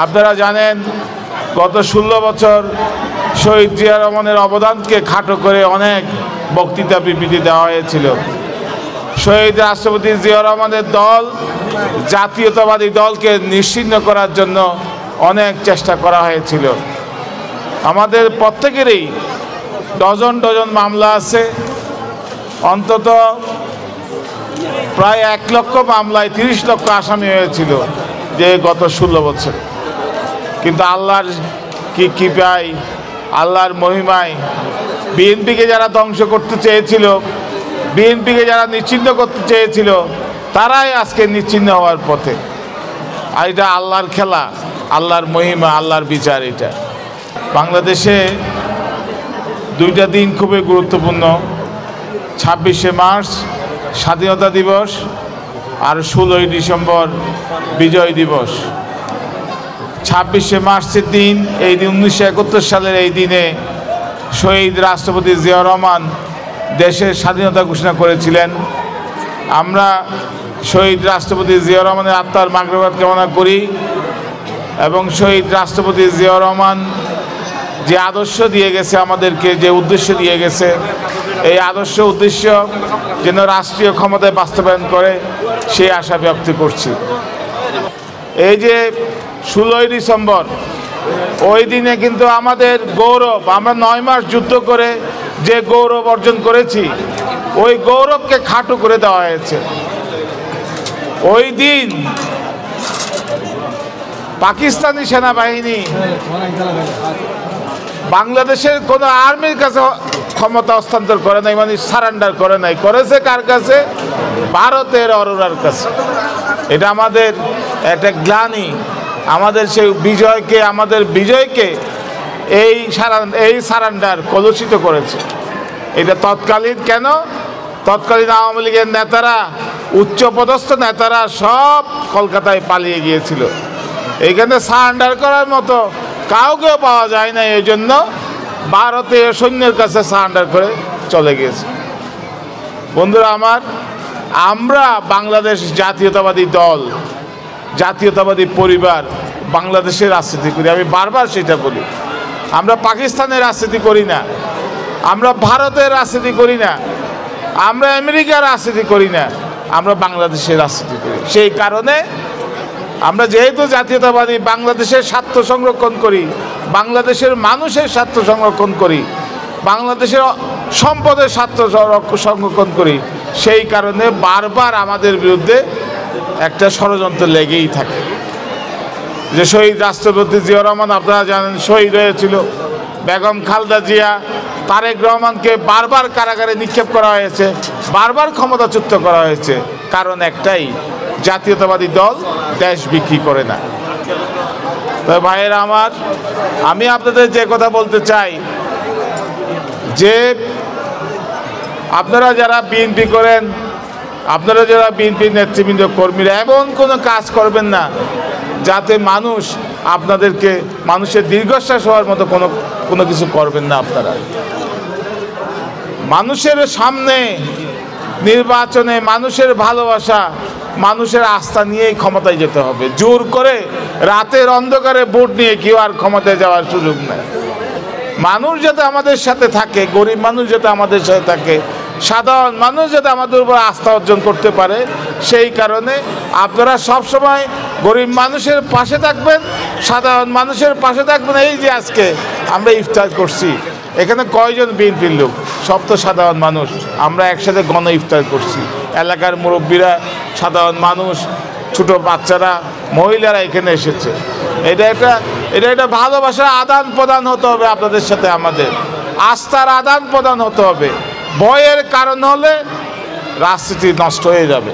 আপনারা জানেন গত 16 বছর শহীদ জিয়া রহমানের অবদানকে খাটো করে অনেক বক্তৃতা বিবৃতি দেওয়া হয়েছিল। শহীদ রাষ্ট্রপতি জিয়া রহমানের দল জাতীয়তাবাদী দলকে নিশ্চিহ্ন করার জন্য অনেক চেষ্টা করা হয়েছিল। আমাদের প্রত্যেকেরই ডজন ডজন মামলা আছে, অন্তত প্রায় 1 লক্ষ মামলায় 30 লক্ষ আসামি হয়েছিল যে গত 16 বছর। কিন্তু আল্লাহর কি কৃপায়, আল্লাহর মহিমায় বিএনপিকে যারা ধ্বংস করতে চেয়েছিল, বিএনপিকে যারা নিশ্চিহ্ন করতে চেয়েছিল, তারাই আজকে নিশ্চিহ্ন হওয়ার পথে। আর এটা আল্লাহর খেলা, আল্লাহর মহিমা, আল্লাহর বিচার। এটা বাংলাদেশে 2টা দিন খুবই গুরুত্বপূর্ণ, 26শে মার্চ স্বাধীনতা দিবস আর 16ই ডিসেম্বর বিজয় দিবস। 26শে মার্চের দিন, এই দিন 1971 সালের এই দিনে শহীদ রাষ্ট্রপতি জিয়া রহমান দেশের স্বাধীনতা ঘোষণা করেছিলেন। আমরা শহীদ রাষ্ট্রপতি জিয়া রহমানের আত্মার মাগফিরাত কামনা করি এবং শহীদ রাষ্ট্রপতি জিয়া রহমান যে আদর্শ দিয়ে গেছে আমাদেরকে, যে উদ্দেশ্য দিয়ে গেছে, এই আদর্শ উদ্দেশ্য যেন রাষ্ট্রীয় ক্ষমতায় বাস্তবায়ন করে সেই আশা ব্যক্ত করছি। এই যে 16ই ডিসেম্বর, ওই দিনে কিন্তু আমাদের গৌরব, আমরা 9 মাস যুদ্ধ করে যে গৌরব অর্জন করেছি, ওই গৌরবকে খাটো করে দেওয়া হয়েছে। ওই দিন পাকিস্তানি সেনাবাহিনী বাংলাদেশের কোনো আর্মির কাছে ক্ষমতা হস্তান্তর করে নাই, মানে সারেন্ডার করে নাই। করেছে কার কাছে? ভারতের অরোরার কাছে। এটা আমাদের একটা গ্লানি, আমাদের সেই বিজয়কে, আমাদের বিজয়কে এই সারেন্ডার কলুষিত করেছে। এটা তৎকালীন কেন? তৎকালীন আওয়ামী লীগের নেতারা, উচ্চপদস্থ নেতারা সব কলকাতায় পালিয়ে গিয়েছিল। এইখানে সারেন্ডার করার মতো কাউকেও পাওয়া যায় না, এই জন্য ভারতীয় সৈন্যের কাছে সারেন্ডার করে চলে গিয়েছে। বন্ধুরা আমার, আমরা বাংলাদেশ জাতীয়তাবাদী দল, জাতীয়তাবাদী পরিবার বাংলাদেশের রাজনীতি করি। আমি বারবার সেটা বলি, আমরা পাকিস্তানের রাজনীতি করি না, আমরা ভারতের রাজনীতি করি না, আমরা আমেরিকার রাজনীতি করি না, আমরা বাংলাদেশের রাজনীতি করি। সেই কারণে আমরা যেহেতু জাতীয়তাবাদী, বাংলাদেশের স্বার্থ সংরক্ষণ করি, বাংলাদেশের মানুষের স্বার্থ সংরক্ষণ করি, বাংলাদেশের সম্পদের স্বার্থ সংরক্ষণ করি, সেই কারণে বারবার আমাদের বিরুদ্ধে একটা ষড়যন্ত্র লেগেই থাকে। যে শহীদ রাষ্ট্রপতি জিয়া রহমান, আপনারা জানেন, শহীদ হয়েছিল। বেগম খালেদা জিয়া, তারেক রহমানকে বারবার কারাগারে নিক্ষেপ করা হয়েছে, বারবার ক্ষমতাচ্যুত করা হয়েছে। কারণ একটাই, জাতীয়তাবাদী দল দেশ বিক্রি করে না। তো ভাইয়েরা আমার, আমি আপনাদের যে কথা বলতে চাই, যে আপনারা যারা বিএনপি করেন, আপনারা যারা বিএনপি নেতৃবৃন্দ, কর্মীরা, এমন কোনো কাজ করবেন না যাতে মানুষ আপনাদেরকে, মানুষের দীর্ঘশ্বাস হওয়ার মতো কোনো কিছু করবেন না। আপনারা মানুষের সামনে নির্বাচনে মানুষের ভালোবাসা, মানুষের আস্থা নিয়েই ক্ষমতায় যেতে হবে। জোর করে রাতের অন্ধকারে ভোট নিয়ে কেউ আর ক্ষমতায় যাওয়ার সুযোগ নেই। মানুষ যাতে আমাদের সাথে থাকে, গরিব মানুষ যাতে আমাদের সাথে থাকে, সাধারণ মানুষ যাতে আমাদের উপর আস্থা অর্জন করতে পারে, সেই কারণে আপনারা সবসময় গরিব মানুষের পাশে থাকবেন, সাধারণ মানুষের পাশে থাকবেন। এই যে আজকে আমরা ইফতার করছি, এখানে কয়জন বিএনপির লোক? সব তো সাধারণ মানুষ। আমরা একসাথে গণ ইফতার করছি। এলাকার মুরব্বীরা, সাধারণ মানুষ, ছোট বাচ্চারা, মহিলারা এখানে এসেছে। এটা একটা ভালোবাসার আদান প্রদান হতে হবে আপনাদের সাথে, আমাদের আস্থার আদান প্রদান হতে হবে। ভয়ের কারণ হলে রাজনীতি নষ্ট হয়ে যাবে।